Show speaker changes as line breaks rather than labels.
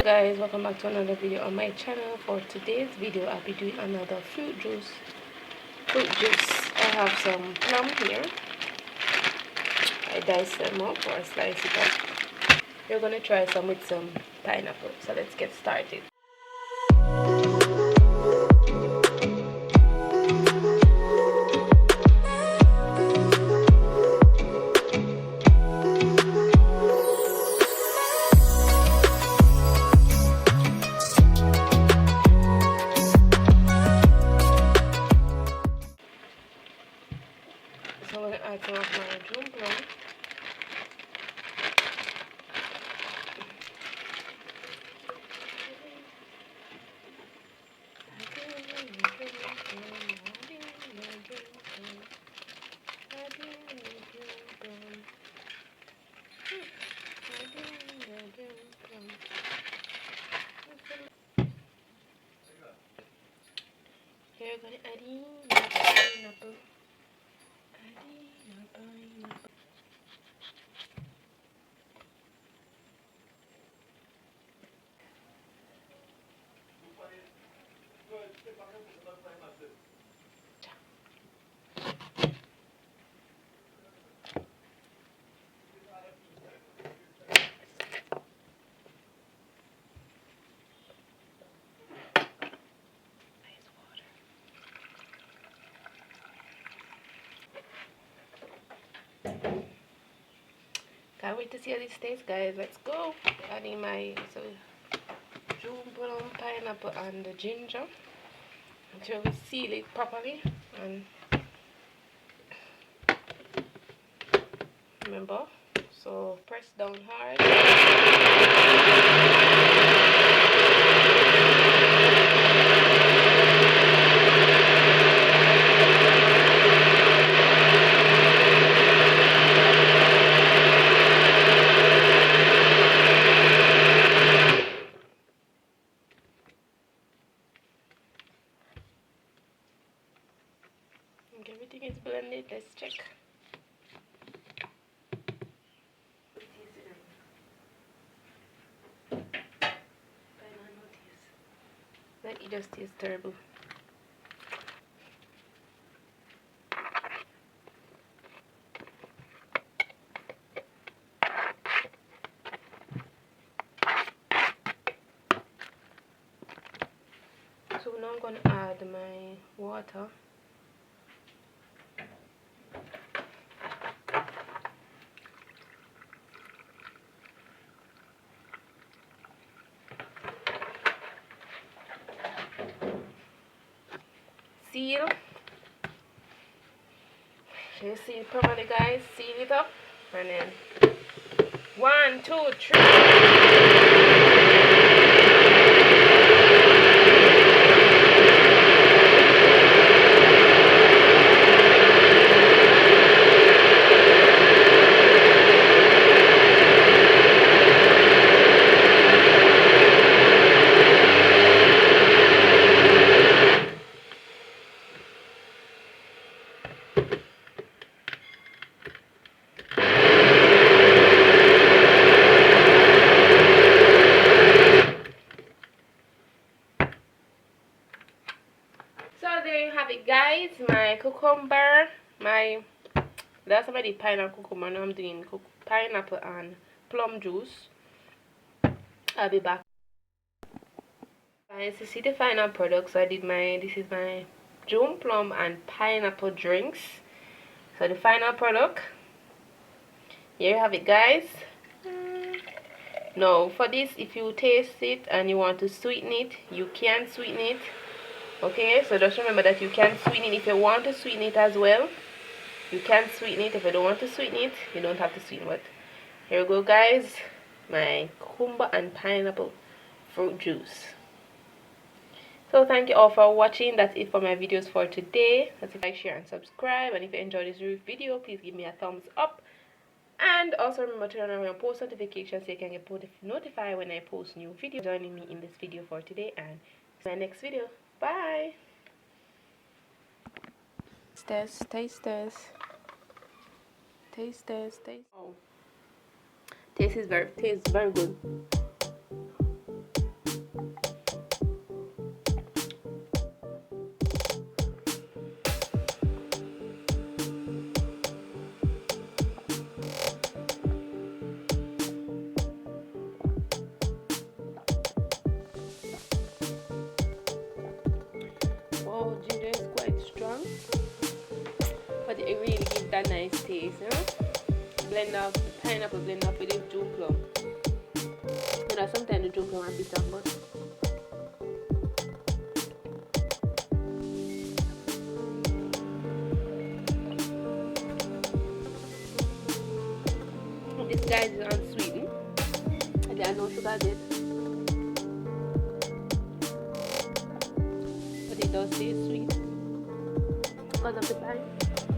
Guys, welcome back to another video on my channel. For today's video I'll be doing another fruit juice. I have some plum here. I dice them up or slice it up. We're gonna try some with some pineapple, so let's get started. So I'm going to add some of my Plum. Here we're going to add in my pineapple. Can't wait to see how this tastes, guys. Let's go. Adding my June plum, pineapple, and the ginger until we seal it properly. And remember, so press down hard. Everything is blended. Let's check. That it just tastes terrible. So now I'm going to add my water. Seal. You see it properly, guys. Seal it up, and then 1, 2, 3. So there you have it, guys. My cucumber, that's already pineapple cucumber. Now I'm doing pineapple and plum juice. I'll be back, guys, to see the final product. So this is my June plum and pineapple drinks. So the final product, here you have it, guys. Now for this, if you taste it and you want to sweeten it, you can sweeten it. Okay, so just remember that you can sweeten it if you want to sweeten it as well. You can sweeten it. If you don't want to sweeten it, you don't have to sweeten it. Here we go, guys. My cucumber and pineapple fruit juice. So thank you all for watching. That's it for my videos for today. Let's like, share, and subscribe. And if you enjoyed this video, please give me a thumbs up. And also remember to turn on your post notifications so you can get notified when I post new videos. Joining me in this video for today, and see you in my next video. Bye. Taste test. Oh, tastes very good. nice, you know? Blend up the pineapple, blend up with the June plum. You know, sometimes the June plum are bitter, but this guy is unsweetened. There are no sugar in it, but it does taste sweet because of the pine.